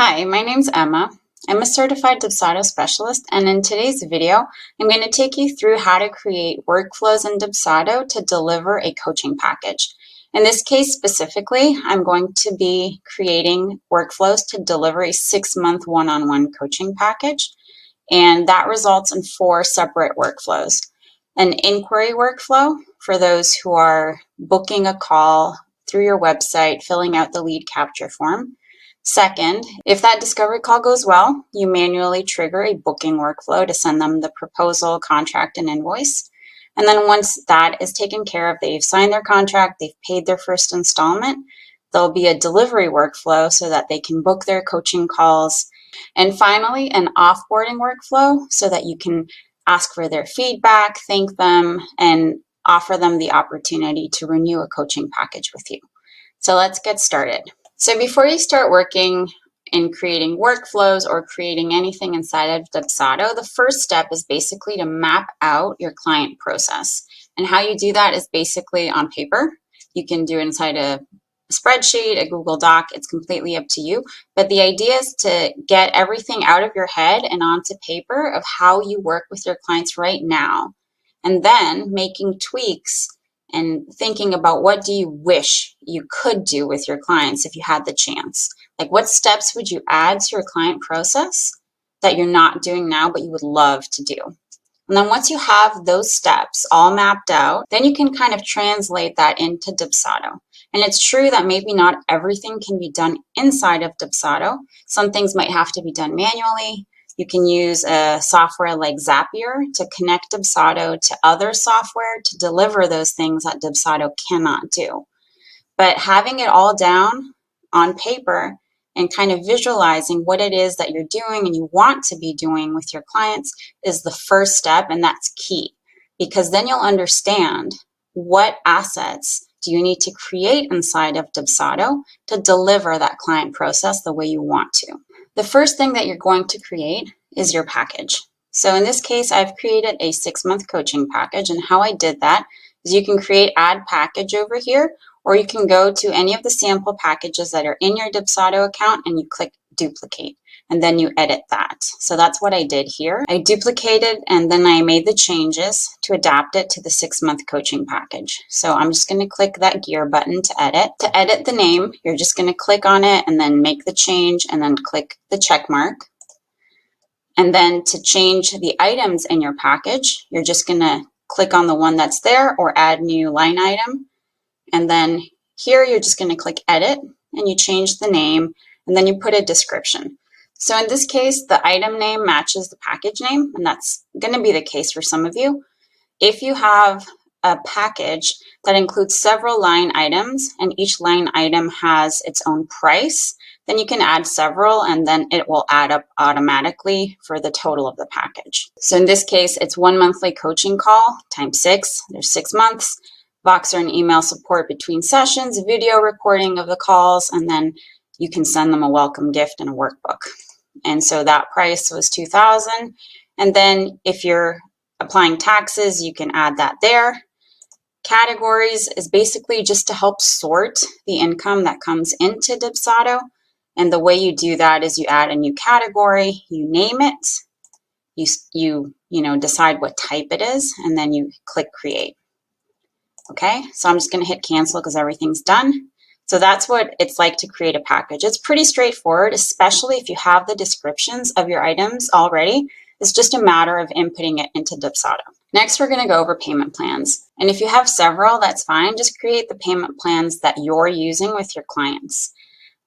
Hi, my name's Emma. I'm a certified Dubsado specialist, and in today's video, I'm going to take you through how to create workflows in Dubsado to deliver a coaching package. In this case specifically, I'm going to be creating workflows to deliver a 6-month one-on-one coaching package, and that results in 4 separate workflows. An inquiry workflow for those who are booking a call through your website, filling out the lead capture form. Second, if that discovery call goes well, you manually trigger a booking workflow to send them the proposal, contract, and invoice. And then once that is taken care of, they've signed their contract, they've paid their first installment, there'll be a delivery workflow so that they can book their coaching calls. And finally, an offboarding workflow so that you can ask for their feedback, thank them, and offer them the opportunity to renew a coaching package with you. So let's get started. So before you start working in creating workflows or creating anything inside of Dubsado, the first step is basically to map out your client process. And how you do that is basically on paper. You can do it inside a spreadsheet, a Google Doc, it's completely up to you. But the idea is to get everything out of your head and onto paper of how you work with your clients right now. And then making tweaks and thinking about what do you wish you could do with your clients if you had the chance. Like what steps would you add to your client process that you're not doing now but you would love to do? And then once you have those steps all mapped out, then you can kind of translate that into Dubsado. And it's true that maybe not everything can be done inside of Dubsado. Some things might have to be done manually. You can use a software like Zapier to connect Dubsado to other software to deliver those things that Dubsado cannot do. But having it all down on paper and kind of visualizing what it is that you're doing and you want to be doing with your clients is the first step, and that's key. Because then you'll understand what assets do you need to create inside of Dubsado to deliver that client process the way you want to. The first thing that you're going to create is your package. So in this case, I've created a 6-month coaching package, and how I did that is you can create add package over here, or you can go to any of the sample packages that are in your Dubsado account and you click duplicate, and then you edit that. So that's what I did here. I duplicated and then I made the changes to adapt it to the 6-month coaching package. So I'm just going to click that gear button to edit. To edit the name, you're just going to click on it and then make the change and then click the check mark. And then to change the items in your package, you're just going to click on the one that's there or add new line item. And then here you're just going to click edit and you change the name and then you put a description. So in this case, the item name matches the package name, and that's going to be the case for some of you. If you have a package that includes several line items and each line item has its own price, then you can add several and then it will add up automatically for the total of the package. So in this case, it's 1 monthly coaching call times 6. There's 6 months. Voxer and email support between sessions, video recording of the calls, and then you can send them a welcome gift and a workbook. And so that price was $2,000. And then if you're applying taxes, you can add that there. Categories is basically just to help sort the income that comes into Dubsado. And the way you do that is you add a new category, you name it, you decide what type it is, and then you click create. Okay, so I'm just going to hit cancel because everything's done. So that's what it's like to create a package. It's pretty straightforward, especially if you have the descriptions of your items already. It's just a matter of inputting it into Dubsado. Next, we're going to go over payment plans. And if you have several, that's fine. Just create the payment plans that you're using with your clients.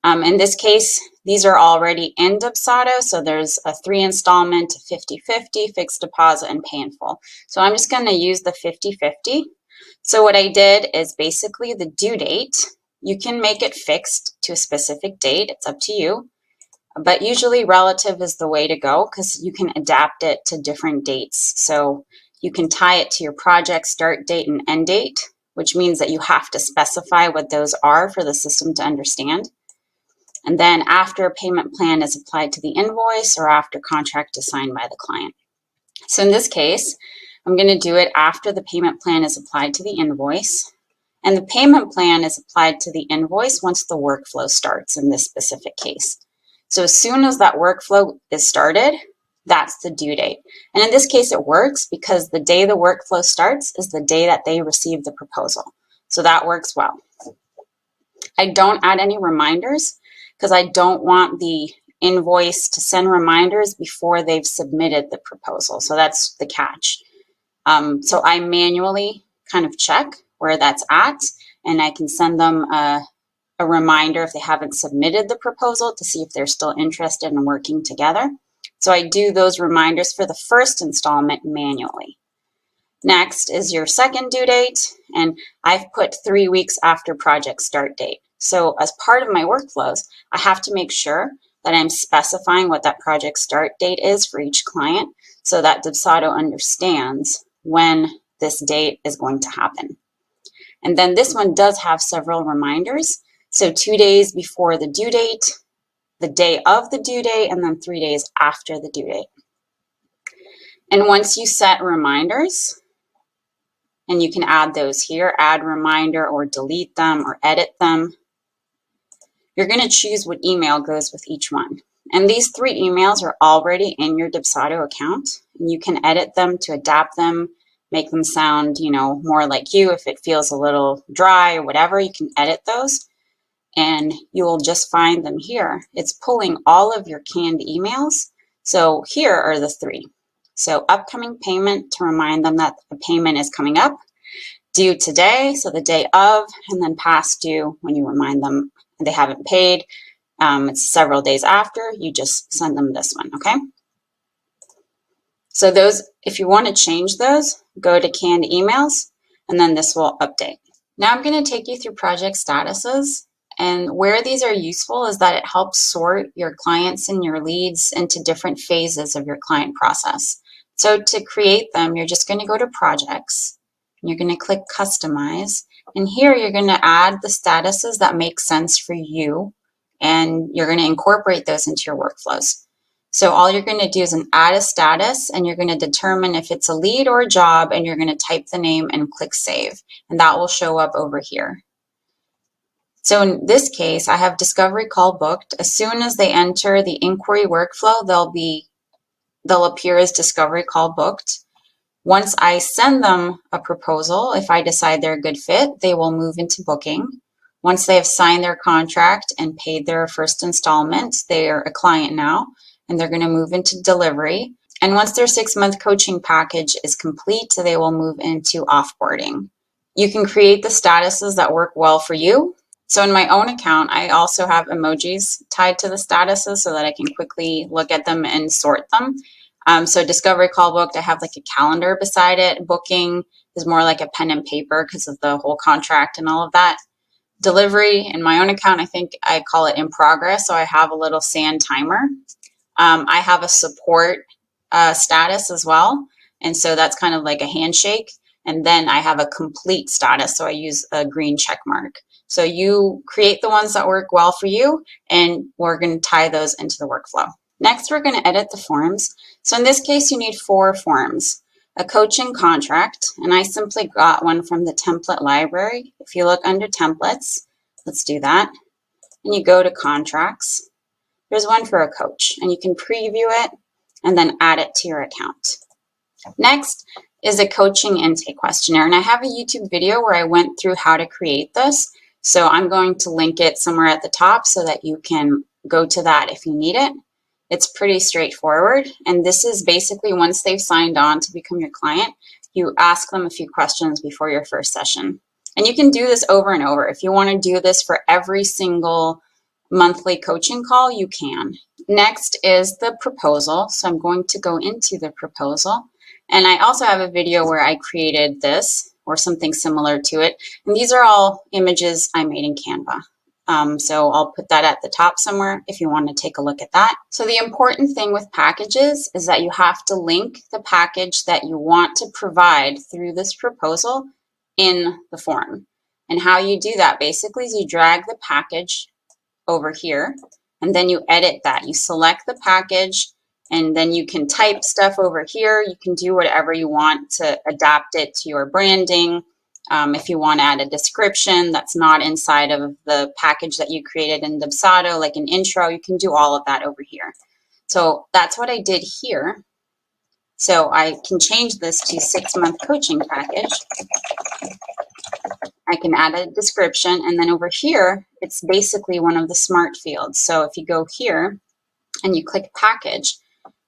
In this case, these are already in Dubsado. So there's a 3 installment, 50/50, fixed deposit, and pay in full. So I'm just going to use the 50/50. So what I did is basically the due date. You can make it fixed to a specific date. It's up to you. But usually relative is the way to go because you can adapt it to different dates. So you can tie it to your project start date and end date, which means that you have to specify what those are for the system to understand. And then after a payment plan is applied to the invoice or after contract is signed by the client. So in this case, I'm going to do it after the payment plan is applied to the invoice. And the payment plan is applied to the invoice once the workflow starts in this specific case. So as soon as that workflow is started, that's the due date. And in this case, it works because the day the workflow starts is the day that they receive the proposal. So that works well. I don't add any reminders because I don't want the invoice to send reminders before they've submitted the proposal. So that's the catch. So I manually kind of check where that's at, and I can send them a reminder if they haven't submitted the proposal to see if they're still interested in working together. So I do those reminders for the first installment manually. Next is your second due date, and I've put 3 weeks after project start date. So as part of my workflows, I have to make sure that I'm specifying what that project start date is for each client so that Dubsado understands when this date is going to happen. And then this one does have several reminders. So 2 days before the due date, the day of the due date, and then 3 days after the due date. And once you set reminders, and you can add those here, add reminder or delete them or edit them, you're going to choose what email goes with each one. And these 3 emails are already in your Dubsado account, and you can edit them to adapt them, make them sound, more like you. If it feels a little dry or whatever, you can edit those, and you'll just find them here. It's pulling all of your canned emails. So here are the 3. So upcoming payment to remind them that a payment is coming up, due today, so the day of, and then past due when you remind them they haven't paid. It's several days after, you just send them this one, okay? So those, if you want to change those, go to canned emails, and then this will update. Now I'm going to take you through project statuses, and where these are useful is that it helps sort your clients and your leads into different phases of your client process. So to create them, you're just going to go to projects, and you're going to click customize, and here you're going to add the statuses that make sense for you, and you're going to incorporate those into your workflows. So all you're going to do is add a status, and you're going to determine if it's a lead or a job, and you're going to type the name and click save, and that will show up over here. So in this case, I have discovery call booked. As soon as they enter the inquiry workflow, they'll appear as discovery call booked. Once I send them a proposal, if I decide they're a good fit, they will move into booking. Once they have signed their contract and paid their first installment, they're a client now, and they're going to move into delivery. And once their 6-month coaching package is complete, they will move into offboarding. You can create the statuses that work well for you. So in my own account, I also have emojis tied to the statuses so that I can quickly look at them and sort them. So discovery call booked, I have like a calendar beside it. Booking is more like a pen and paper because of the whole contract and all of that. Delivery, in my own account, I think I call it in progress. So I have a little sand timer. I have a support status as well. And so that's kind of like a handshake. And then I have a complete status. So I use a green check mark. So you create the ones that work well for you, and we're going to tie those into the workflow. Next, we're going to edit the forms. So in this case, you need 4 forms. A coaching contract, and I simply got one from the template library. If you look under templates, let's do that. And you go to contracts. There's one for a coach, and you can preview it and then add it to your account. Next is a coaching intake questionnaire, and I have a YouTube video where I went through how to create this. So I'm going to link it somewhere at the top so that you can go to that if you need it. It's pretty straightforward, and this is basically once they've signed on to become your client, you ask them a few questions before your first session. And you can do this over and over. If you want to do this for every single monthly coaching call, you can. Next is the proposal. So I'm going to go into the proposal, and I also have a video where I created this or something similar to it. And these are all images I made in Canva. So I'll put that at the top somewhere if you want to take a look at that. So the important thing with packages is that you have to link the package that you want to provide through this proposal in the form. And how you do that basically is you drag the package over here, and then you edit that. You select the package, and then you can type stuff over here. You can do whatever you want to adapt it to your branding. If you want to add a description that's not inside of the package that you created in Dubsado, like an intro, you can do all of that over here. So that's what I did here. So I can change this to 6-month coaching package. I can add a description, and then over here, it's basically one of the smart fields. So if you go here and you click package,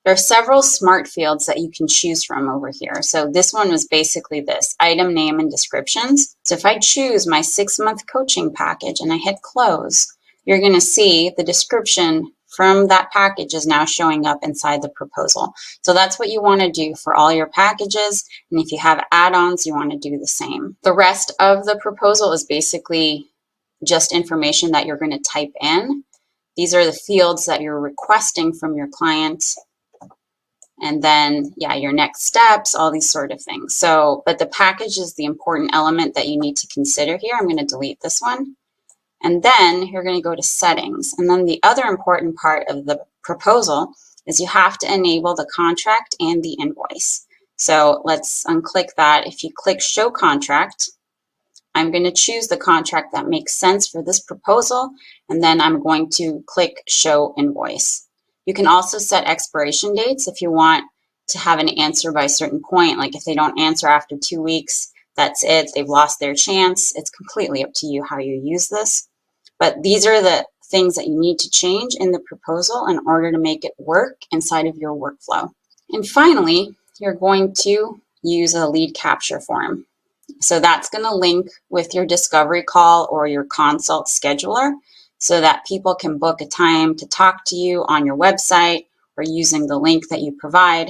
there are several smart fields that you can choose from over here. So this one was basically this, item name and descriptions. So if I choose my 6-month coaching package and I hit close, you're going to see the description from that package is now showing up inside the proposal. So that's what you want to do for all your packages. And if you have add-ons, you want to do the same. The rest of the proposal is basically just information that you're going to type in. These are the fields that you're requesting from your clients. And then, yeah, your next steps, all these sort of things. So, but the package is the important element that you need to consider here. I'm going to delete this one. And then you're going to go to settings. And then the other important part of the proposal is you have to enable the contract and the invoice. So let's unclick that. If you click show contract, I'm going to choose the contract that makes sense for this proposal. And then I'm going to click show invoice. You can also set expiration dates if you want to have an answer by a certain point. Like if they don't answer after 2 weeks, that's it. They've lost their chance. It's completely up to you how you use this. But these are the things that you need to change in the proposal in order to make it work inside of your workflow. And finally, you're going to use a lead capture form. So that's going to link with your discovery call or your consult scheduler so that people can book a time to talk to you on your website or using the link that you provide.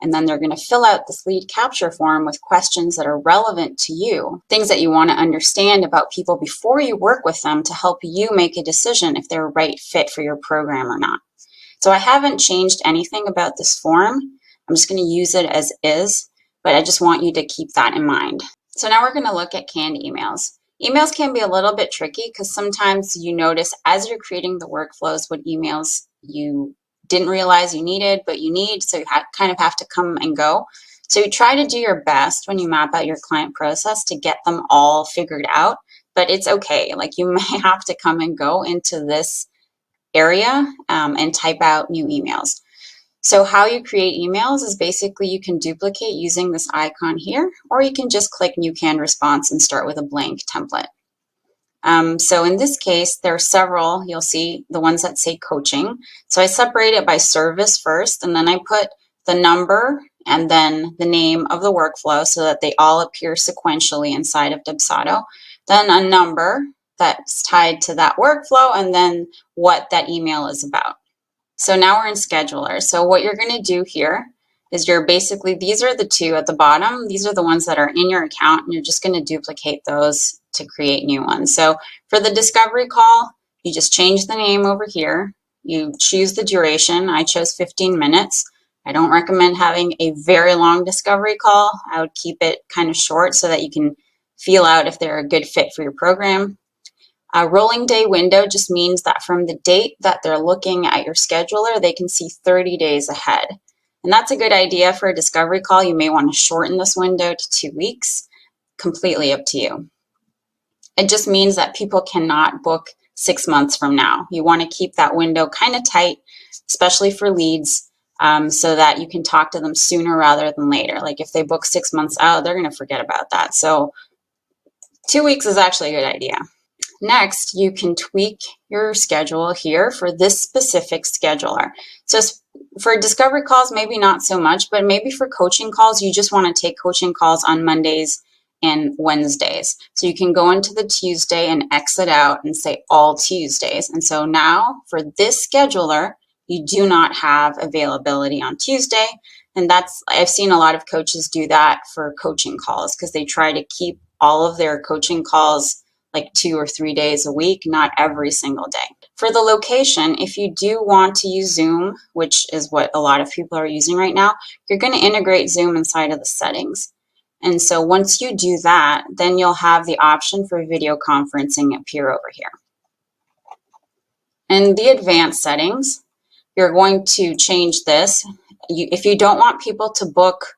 And then they're going to fill out this lead capture form with questions that are relevant to you, things that you want to understand about people before you work with them to help you make a decision if they're a right fit for your program or not. So I haven't changed anything about this form. I'm just going to use it as is, but I just want you to keep that in mind. So now we're going to look at canned emails. Emails can be a little bit tricky because sometimes you notice as you're creating the workflows what emails you didn't realize you needed, but you need, so you kind of have to come and go. So you try to do your best when you map out your client process to get them all figured out, but it's okay. Like you may have to come and go into this area and type out new emails. So how you create emails is basically you can duplicate using this icon here, or you can just click new canned response and start with a blank template. So in this case, there are several. You'll see the ones that say coaching. So I separate it by service first, and then I put the number and then the name of the workflow so that they all appear sequentially inside of Dubsado. Then a number that's tied to that workflow, and then what that email is about. So now we're in scheduler. So what you're going to do here is you're basically, these are the two at the bottom. These are the ones that are in your account, and you're just going to duplicate those to create new ones. So for the discovery call, you just change the name over here. You choose the duration. I chose 15 minutes. I don't recommend having a very long discovery call. I would keep it kind of short so that you can feel out if they're a good fit for your program. A rolling day window just means that from the date that they're looking at your scheduler, they can see 30 days ahead. And that's a good idea for a discovery call. You may want to shorten this window to 2 weeks, completely up to you. It just means that people cannot book 6 months from now. You want to keep that window kind of tight, especially for leads, so that you can talk to them sooner rather than later. Like if they book 6 months out, they're going to forget about that. So 2 weeks is actually a good idea. Next, you can tweak your schedule here for this specific scheduler. So for discovery calls, maybe not so much, but maybe for coaching calls, you just want to take coaching calls on Mondays and Wednesdays. So you can go into the Tuesday and exit out and say all Tuesdays. And so now for this scheduler, you do not have availability on Tuesday. And I've seen a lot of coaches do that for coaching calls because they try to keep all of their coaching calls like 2 or 3 days a week, not every single day. For the location, if you do want to use Zoom, which is what a lot of people are using right now, you're going to integrate Zoom inside of the settings. And so once you do that, then you'll have the option for video conferencing appear over here. In the advanced settings, you're going to change this. If you don't want people to book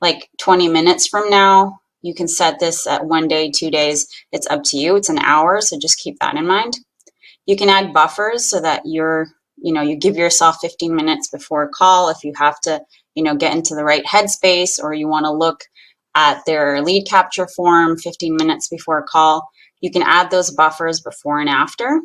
like 20 minutes from now, You can set this at 1 day, 2 days. It's up to you. It's an hour, so just keep that in mind. You can add buffers so that you give yourself 15 minutes before a call if you have to, get into the right headspace, or you want to look at their lead capture form 15 minutes before a call. You can add those buffers before and after.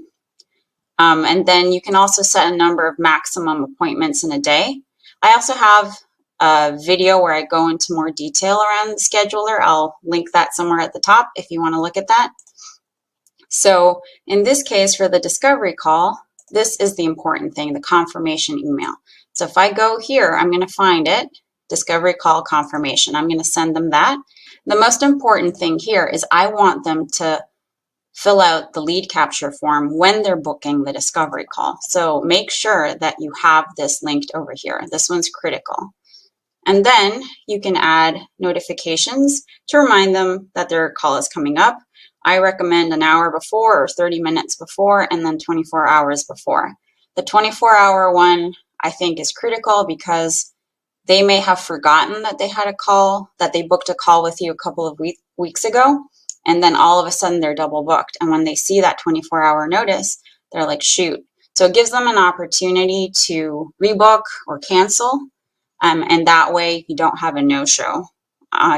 And then you can also set a number of maximum appointments in a day. I also have a video where I go into more detail around the scheduler. I'll link that somewhere at the top if you want to look at that. So in this case, for the discovery call, this is the important thing, the confirmation email. So if I go here, I'm going to find it, discovery call confirmation. I'm going to send them that. The most important thing here is I want them to fill out the lead capture form when they're booking the discovery call. So make sure that you have this linked over here. This one's critical. And then you can add notifications to remind them that their call is coming up. I recommend an hour before or 30 minutes before, and then 24 hours before. The 24-hour one I think is critical because they may have forgotten that they had a call, that they booked a call with you a couple of weeks ago, and then all of a sudden they're double booked. And when they see that 24-hour notice, they're like, shoot. So it gives them an opportunity to rebook or cancel, and that way you don't have a no-show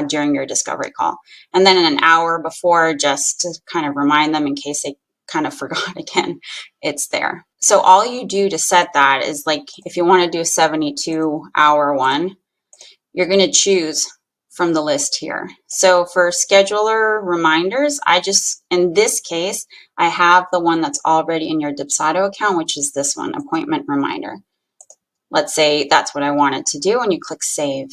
during your discovery call. And then an hour before, just to kind of remind them in case they kind of forgot again, it's there. So all you do to set that is, like, if you want to do a 72-hour one, you're going to choose from the list here. So for scheduler reminders, in this case, I have the one that's already in your Dubsado account, which is this one, appointment reminder. Let's say that's what I wanted to do, and you click save.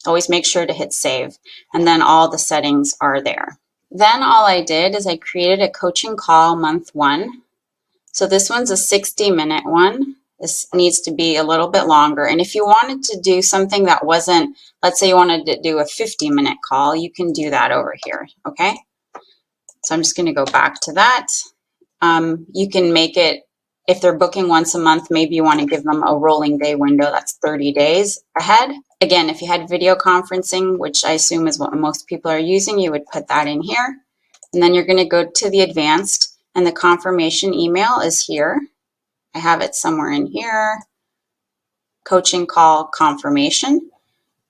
Always make sure to hit save, and then all the settings are there. Then all I did is I created a coaching call month 1. So this one's a 60-minute one. This needs to be a little bit longer. And if you wanted to do something that wasn't, let's say you wanted to do a 50-minute call, you can do that over here, okay? So I'm just going to go back to that. You can make it, if they're booking once a month, maybe you want to give them a rolling day window that's 30 days ahead. Again, if you had video conferencing, which I assume is what most people are using, you would put that in here. And then you're going to go to the advanced, and the confirmation email is here. I have it somewhere in here. Coaching call confirmation.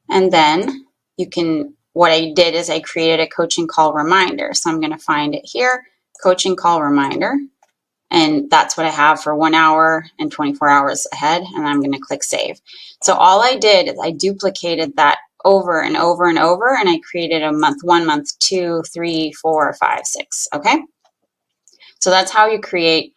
And then what I did is I created a coaching call reminder. So I'm going to find it here, coaching call reminder. And that's what I have for 1 hour and 24 hours ahead. And I'm going to click save. So all I did is I duplicated that over and over and over, and I created a month 1, month 2, 3, 4, 5, 6. Okay. So that's how you create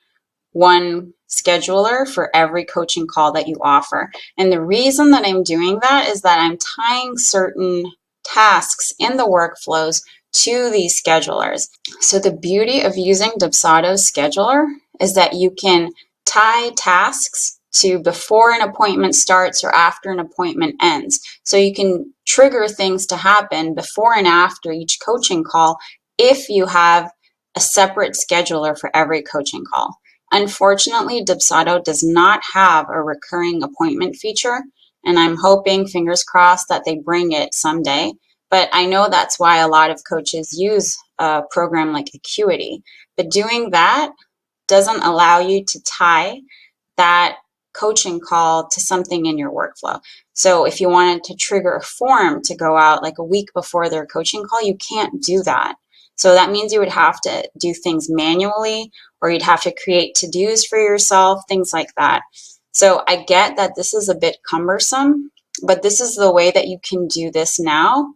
one scheduler for every coaching call that you offer. And the reason that I'm doing that is that I'm tying certain tasks in the workflows to these schedulers. So the beauty of using Dubsado's scheduler is that you can tie tasks to before an appointment starts or after an appointment ends. So you can trigger things to happen before and after each coaching call if you have a separate scheduler for every coaching call. Unfortunately, Dubsado does not have a recurring appointment feature, and I'm hoping, fingers crossed, that they bring it someday. But I know that's why a lot of coaches use a program like Acuity. But doing that doesn't allow you to tie that coaching call to something in your workflow. So if you wanted to trigger a form to go out like a week before their coaching call, you can't do that. So that means you would have to do things manually, or you'd have to create to-dos for yourself, things like that. So I get that this is a bit cumbersome, but this is the way that you can do this now.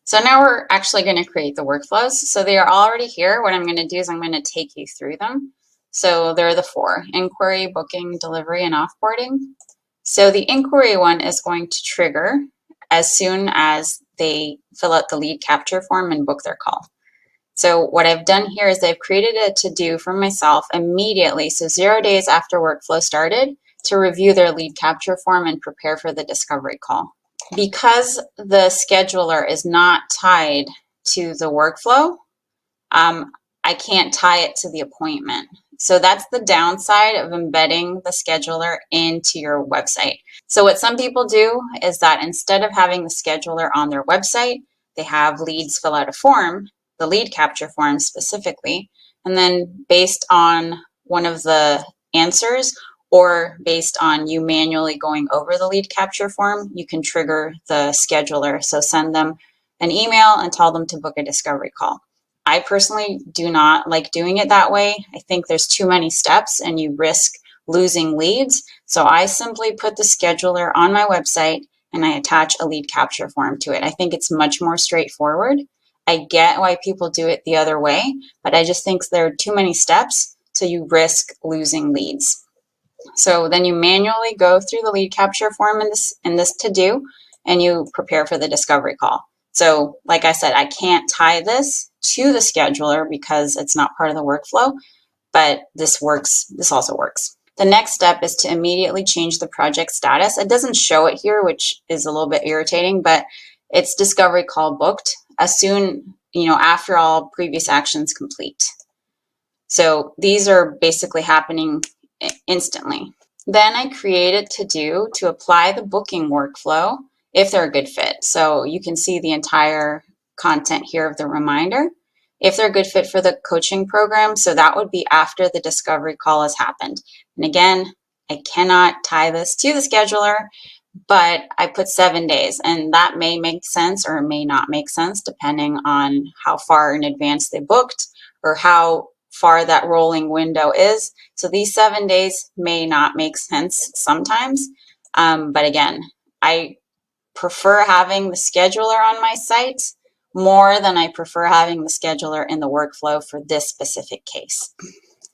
So now we're actually going to create the workflows. So they are already here. What I'm going to do is I'm going to take you through them. So there are the 4: inquiry, booking, delivery, and offboarding. So the inquiry one is going to trigger as soon as they fill out the lead capture form and book their call. So what I've done here is I've created a to-do for myself immediately, so 0 days after workflow started, to review their lead capture form and prepare for the discovery call. Because the scheduler is not tied to the workflow, I can't tie it to the appointment. So that's the downside of embedding the scheduler into your website. So what some people do is that instead of having the scheduler on their website, they have leads fill out a form, the lead capture form specifically, and then based on one of the answers or based on you manually going over the lead capture form, you can trigger the scheduler. So send them an email and tell them to book a discovery call. I personally do not like doing it that way. I think there's too many steps and you risk losing leads. So I simply put the scheduler on my website and I attach a lead capture form to it. I think it's much more straightforward. I get why people do it the other way, but I just think there are too many steps, so you risk losing leads. So then you manually go through the lead capture form in this to-do, and you prepare for the discovery call. So like I said, I can't tie this to the scheduler because it's not part of the workflow, but this works. This also works. The next step is to immediately change the project status. It doesn't show it here, which is a little bit irritating, but it's discovery call booked as soon, after all previous actions complete. So these are basically happening instantly. Then I created to-do to apply the booking workflow if they're a good fit. So you can see the entire content here of the reminder. If they're a good fit for the coaching program, so that would be after the discovery call has happened. And again, I cannot tie this to the scheduler, but I put 7 days, and that may make sense or may not make sense depending on how far in advance they booked or how far that rolling window is. So these 7 days may not make sense sometimes, but again, I prefer having the scheduler on my site more than I prefer having the scheduler in the workflow for this specific case.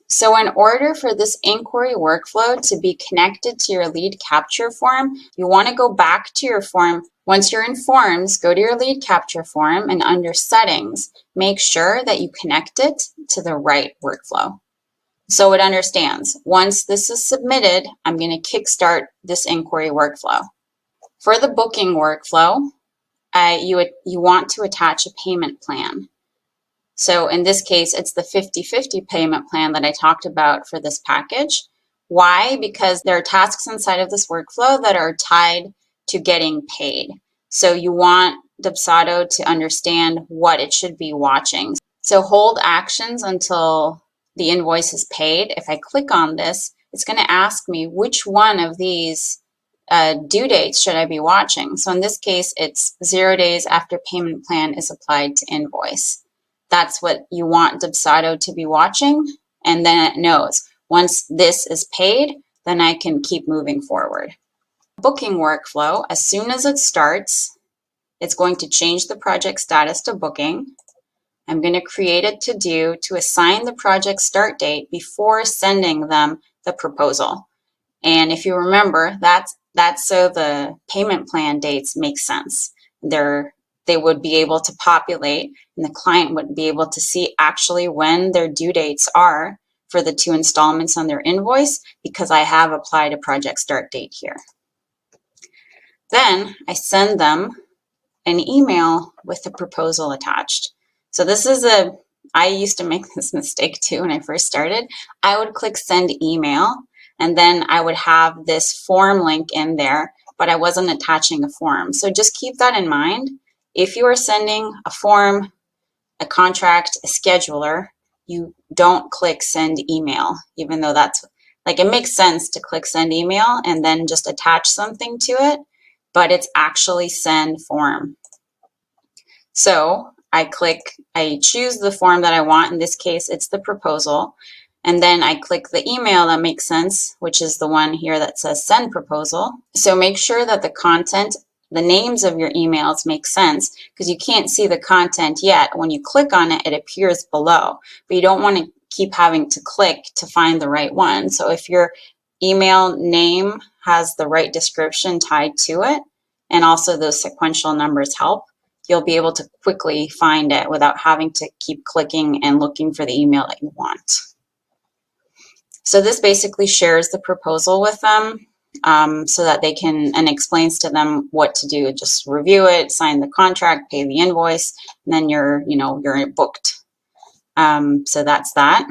So in order for this inquiry workflow to be connected to your lead capture form, you want to go back to your form. Once you're in forms, go to your lead capture form and under settings, make sure that you connect it to the right workflow. So it understands, once this is submitted, I'm going to kickstart this inquiry workflow. For the booking workflow, you want to attach a payment plan. So in this case, it's the 50-50 payment plan that I talked about for this package. Why? Because there are tasks inside of this workflow that are tied to getting paid. So you want Dubsado to understand what it should be watching. So hold actions until the invoice is paid. If I click on this, it's going to ask me which one of these due dates should I be watching. So in this case, it's 0 days after payment plan is applied to invoice. That's what you want Dubsado to be watching, and then it knows once this is paid, then I can keep moving forward. Booking workflow, as soon as it starts, it's going to change the project status to booking. I'm going to create a to-do to assign the project start date before sending them the proposal. And if you remember, that's so the payment plan dates make sense. They would be able to populate, and the client would be able to see actually when their due dates are for the 2 installments on their invoice, because I have applied a project start date here. Then I send them an email with the proposal attached. So I used to make this mistake too when I first started. I would click send email, and then I would have this form link in there, but I wasn't attaching a form. So just keep that in mind. If you are sending a form, a contract, a scheduler, you don't click send email, even though it makes sense to click send email and then just attach something to it, but it's actually send form. So I choose the form that I want. In this case, it's the proposal. And then I click the email that makes sense, which is the one here that says send proposal. So make sure that the content, the names of your emails make sense, because you can't see the content yet. When you click on it, it appears below, but you don't want to keep having to click to find the right one. So if your email name has the right description tied to it, and also those sequential numbers help, you'll be able to quickly find it without having to keep clicking and looking for the email that you want. So this basically shares the proposal with them so that they can, and explains to them what to do. Just review it, sign the contract, pay the invoice, and then you're booked. So that's that.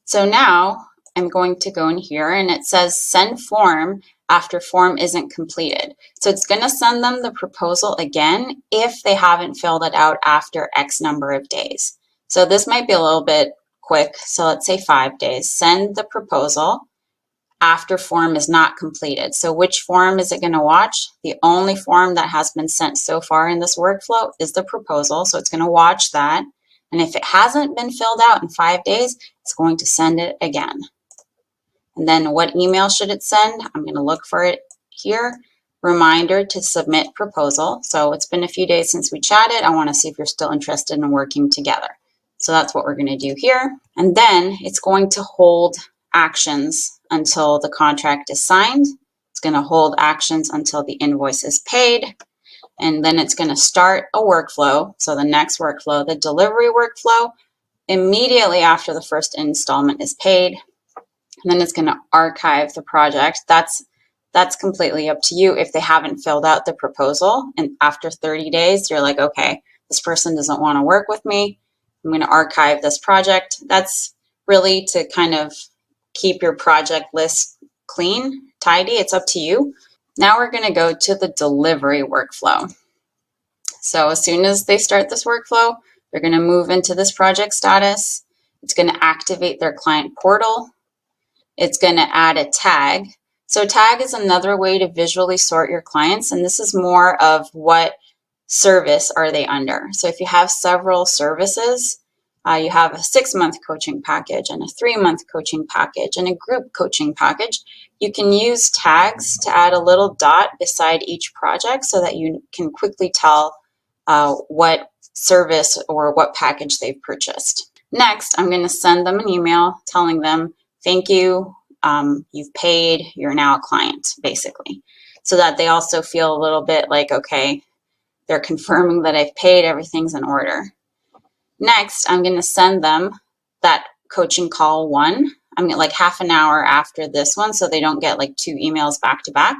So now I'm going to go in here and it says send form after form isn't completed. So it's going to send them the proposal again if they haven't filled it out after X number of days. So this might be a little bit quick. So let's say 5 days. Send the proposal after form is not completed. So which form is it going to watch? The only form that has been sent so far in this workflow is the proposal. So it's going to watch that. And if it hasn't been filled out in 5 days, it's going to send it again. And then what email should it send? I'm going to look for it here. Reminder to submit proposal. So it's been a few days since we chatted. I want to see if you're still interested in working together. So that's what we're going to do here. And then it's going to hold actions until the contract is signed. It's going to hold actions until the invoice is paid. And then it's going to start a workflow. So the next workflow, the delivery workflow, immediately after the first installment is paid. And then it's going to archive the project. That's completely up to you. If they haven't filled out the proposal and after 30 days, you're like, okay, this person doesn't want to work with me. I'm going to archive this project. That's really to kind of keep your project list clean, tidy. It's up to you. Now we're going to go to the delivery workflow. So as soon as they start this workflow, they're going to move into this project status. It's going to activate their client portal. It's going to add a tag. So tag is another way to visually sort your clients, and this is more of what service are they under. So if you have several services, you have a 6-month coaching package and a 3-month coaching package and a group coaching package, you can use tags to add a little dot beside each project so that you can quickly tell what service or what package they've purchased. Next, I'm going to send them an email telling them, thank you, you've paid, you're now a client, basically. So that they also feel a little bit like, okay, they're confirming that I've paid, everything's in order. Next, I'm going to send them that coaching call 1. I'm going to like half an hour after this one so they don't get like 2 emails back to back.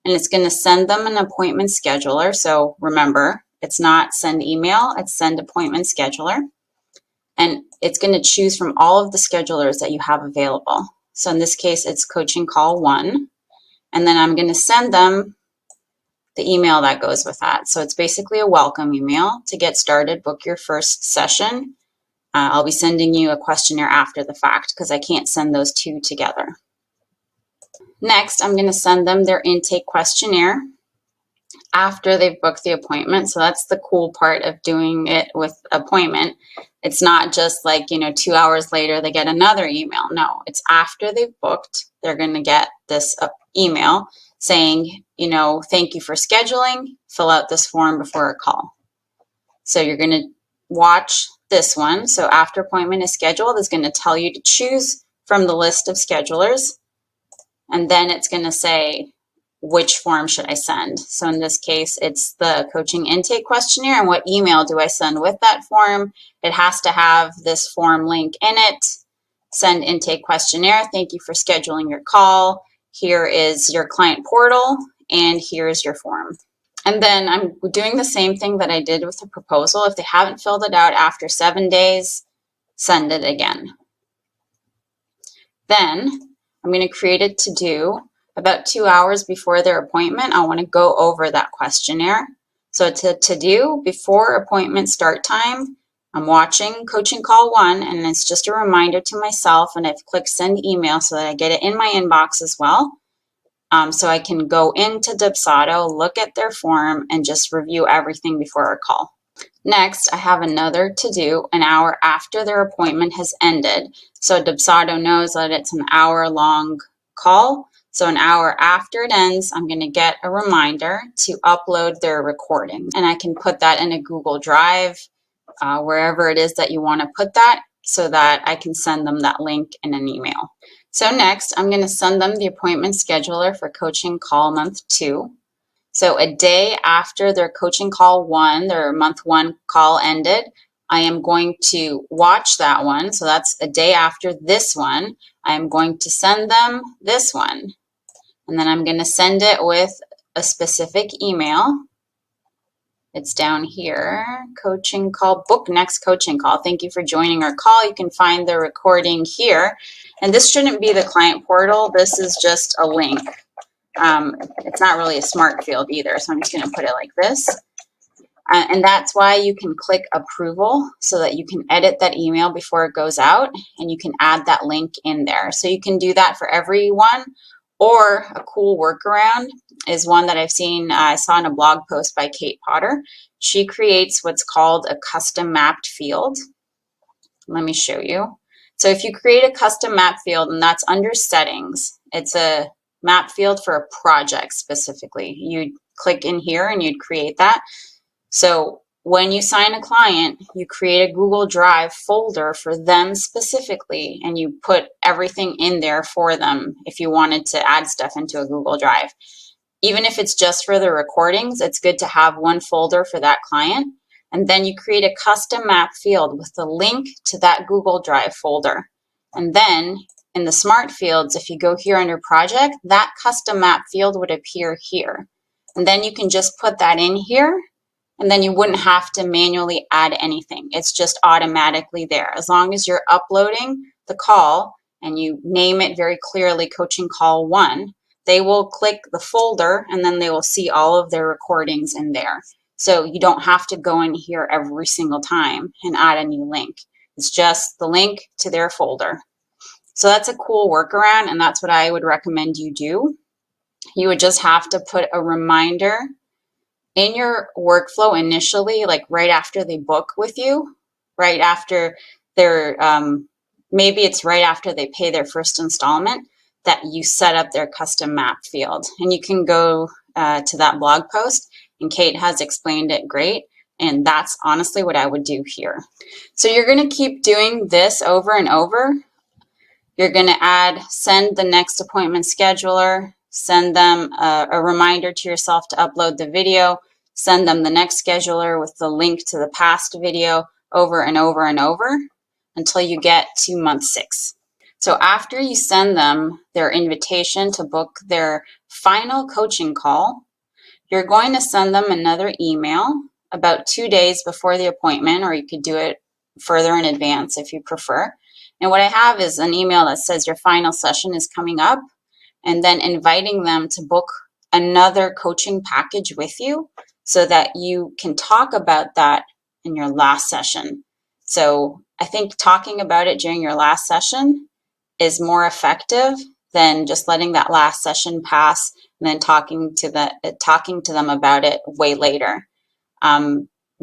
And it's going to send them an appointment scheduler. So remember, it's not send email, it's send appointment scheduler. And it's going to choose from all of the schedulers that you have available. So in this case, it's coaching call 1. And then I'm going to send them the email that goes with that. So it's basically a welcome email to get started, book your first session. I'll be sending you a questionnaire after the fact because I can't send those 2 together. Next, I'm going to send them their intake questionnaire after they've booked the appointment. So that's the cool part of doing it with appointment. It's not just like, 2 hours later they get another email. No, it's after they've booked, they're going to get this email saying, thank you for scheduling, fill out this form before a call. So you're going to watch this one. So after appointment is scheduled, it's going to tell you to choose from the list of schedulers. And then it's going to say, which form should I send? So in this case, it's the coaching intake questionnaire. And what email do I send with that form? It has to have this form link in it. Send intake questionnaire. Thank you for scheduling your call. Here is your client portal, and here's your form. And then I'm doing the same thing that I did with the proposal. If they haven't filled it out after 7 days, send it again. Then I'm going to create a to-do. About 2 hours before their appointment, I want to go over that questionnaire. So to do before appointment start time, I'm watching coaching call 1, and it's just a reminder to myself, and I've clicked send email so that I get it in my inbox as well. So I can go into Dubsado, look at their form, and just review everything before our call. Next, I have another to do an hour after their appointment has ended. So Dubsado knows that it's an hour-long call. So an hour after it ends, I'm going to get a reminder to upload their recording. And I can put that in a Google Drive, wherever it is that you want to put that, so that I can send them that link in an email. So next, I'm going to send them the appointment scheduler for coaching call month 2. So a day after their coaching call 1, their month 1 call ended, I am going to watch that one. So that's a day after this one. I'm going to send them this one. And then I'm going to send it with a specific email. It's down here, coaching call, book next coaching call. Thank you for joining our call. You can find the recording here. And this shouldn't be the client portal. This is just a link. It's not really a smart field either, so I'm just going to put it like this. And that's why you can click approval so that you can edit that email before it goes out, and you can add that link in there. So you can do that for everyone. Or a cool workaround is one that I've seen, I saw in a blog post by Kate Potter. She creates what's called a custom mapped field. Let me show you. So if you create a custom map field, and that's under settings, it's a map field for a project specifically. You'd click in here and you'd create that. So when you sign a client, you create a Google Drive folder for them specifically, and you put everything in there for them if you wanted to add stuff into a Google Drive. Even if it's just for the recordings, it's good to have one folder for that client. And then you create a custom map field with the link to that Google Drive folder. And then in the smart fields, if you go here under project, that custom map field would appear here. And then you can just put that in here, and then you wouldn't have to manually add anything. It's just automatically there. As long as you're uploading the call and you name it very clearly, coaching call 1, they will click the folder and then they will see all of their recordings in there. So you don't have to go in here every single time and add a new link. It's just the link to their folder. So that's a cool workaround, and that's what I would recommend you do. You would just have to put a reminder in your workflow initially, like right after they book with you, right after their, maybe it's right after they pay their first installment, that you set up their custom map field. And you can go to that blog post, and Kate has explained it great. And that's honestly what I would do here. So you're going to keep doing this over and over. You're going to send the next appointment scheduler, send them a reminder to yourself to upload the video, send them the next scheduler with the link to the past video, over and over and over until you get to month 6. So after you send them their invitation to book their final coaching call, you're going to send them another email about 2 days before the appointment, or you could do it further in advance if you prefer. And what I have is an email that says your final session is coming up, and then inviting them to book another coaching package with you so that you can talk about that in your last session. So I think talking about it during your last session is more effective than just letting that last session pass and then talking to them about it way later.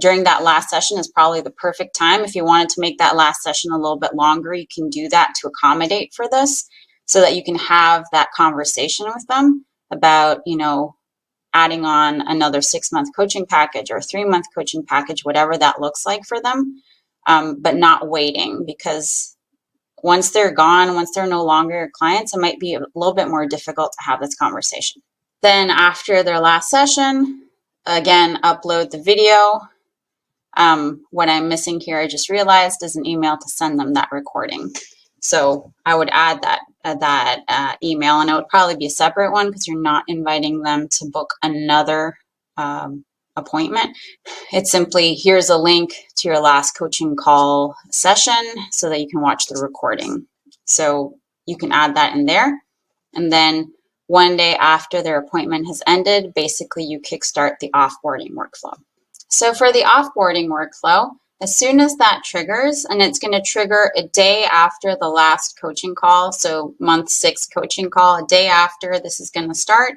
During that last session is probably the perfect time. If you wanted to make that last session a little bit longer, you can do that to accommodate for this so that you can have that conversation with them about, adding on another 6-month coaching package or a 3-month coaching package, whatever that looks like for them, but not waiting, because once they're gone, once they're no longer your clients, it might be a little bit more difficult to have this conversation. Then after their last session, again, upload the video. What I'm missing here, I just realized, is an email to send them that recording. So I would add that email, and it would probably be a separate one because you're not inviting them to book another appointment. It's simply, here's a link to your last coaching call session so that you can watch the recording. So you can add that in there. And then 1 day after their appointment has ended, basically you kickstart the offboarding workflow. So for the offboarding workflow, as soon as that triggers, and it's going to trigger a day after the last coaching call, so month 6 coaching call, a day after this is going to start.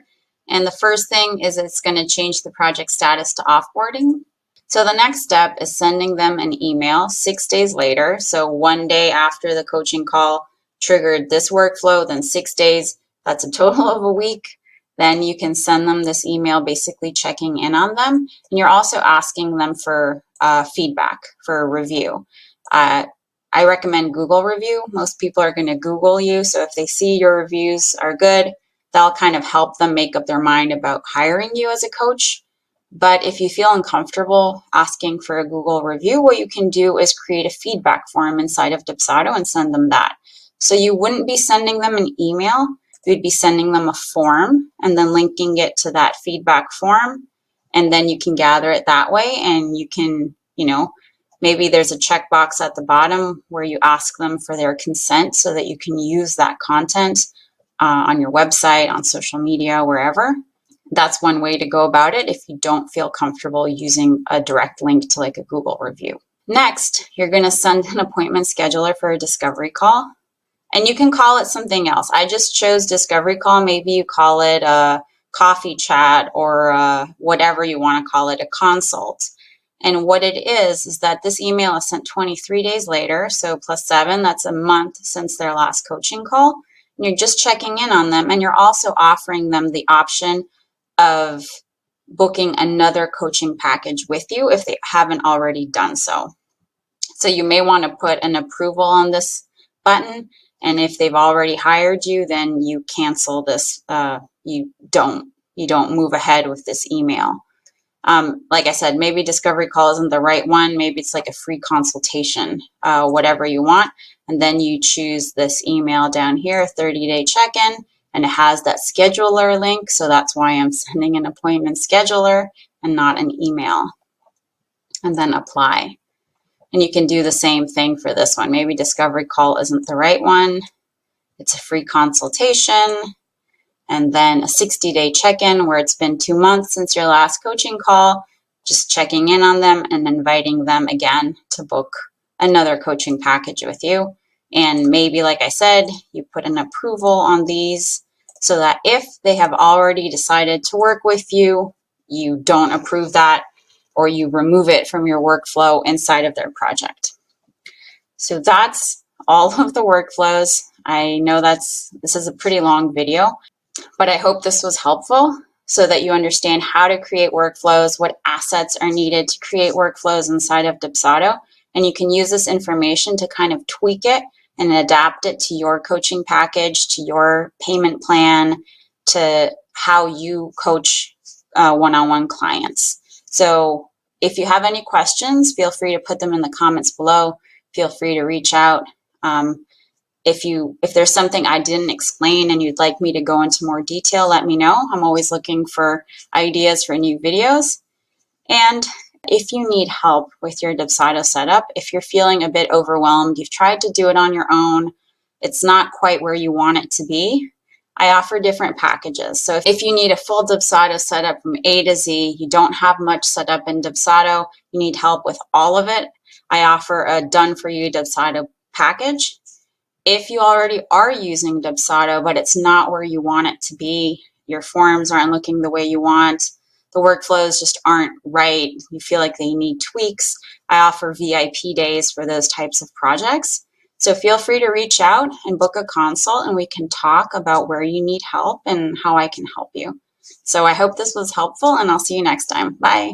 And the first thing is it's going to change the project status to offboarding. So the next step is sending them an email 6 days later. So 1 day after the coaching call triggered this workflow, then 6 days, that's a total of a week. Then you can send them this email basically checking in on them. And you're also asking them for feedback, for a review. I recommend Google review. Most people are going to Google you. So if they see your reviews are good, that'll kind of help them make up their mind about hiring you as a coach. But if you feel uncomfortable asking for a Google review, what you can do is create a feedback form inside of Dubsado and send them that. So you wouldn't be sending them an email. You'd be sending them a form and then linking it to that feedback form. and then you can gather it that way, and you can, maybe there's a checkbox at the bottom where you ask them for their consent so that you can use that content on your website, on social media, wherever. That's one way to go about it if you don't feel comfortable using a direct link to like a Google review. Next, you're going to send an appointment scheduler for a discovery call. And you can call it something else. I just chose discovery call. Maybe you call it a coffee chat or whatever you want to call it, a consult. And what it is that this email is sent 23 days later, so +7, that's a month since their last coaching call. And you're just checking in on them, and you're also offering them the option of booking another coaching package with you if they haven't already done so. So you may want to put an approval on this button, and if they've already hired you, then you cancel this. You don't move ahead with this email. Like I said, maybe discovery call isn't the right one. Maybe it's like a free consultation, whatever you want. And then you choose this email down here, 30-day check-in, and it has that scheduler link. So that's why I'm sending an appointment scheduler and not an email. And then apply. And you can do the same thing for this one. Maybe discovery call isn't the right one. It's a free consultation. And then a 60-day check-in where it's been 2 months since your last coaching call, just checking in on them and inviting them again to book another coaching package with you. And maybe, like I said, you put an approval on these so that if they have already decided to work with you, you don't approve that or you remove it from your workflow inside of their project. So that's all of the workflows. I know this is a pretty long video, but I hope this was helpful so that you understand how to create workflows, what assets are needed to create workflows inside of Dubsado, and you can use this information to kind of tweak it and adapt it to your coaching package, to your payment plan, to how you coach one-on-one clients. So if you have any questions, feel free to put them in the comments below. Feel free to reach out. If there's something I didn't explain and you'd like me to go into more detail, let me know. I'm always looking for ideas for new videos. And if you need help with your Dubsado setup, if you're feeling a bit overwhelmed, you've tried to do it on your own, it's not quite where you want it to be, I offer different packages. So if you need a full Dubsado setup from A to Z, you don't have much set up in Dubsado, you need help with all of it, I offer a done-for-you Dubsado package. If you already are using Dubsado, but it's not where you want it to be, your forms aren't looking the way you want, the workflows just aren't right, you feel like they need tweaks, I offer VIP days for those types of projects. So feel free to reach out and book a consult and we can talk about where you need help and how I can help you. So I hope this was helpful and I'll see you next time. Bye.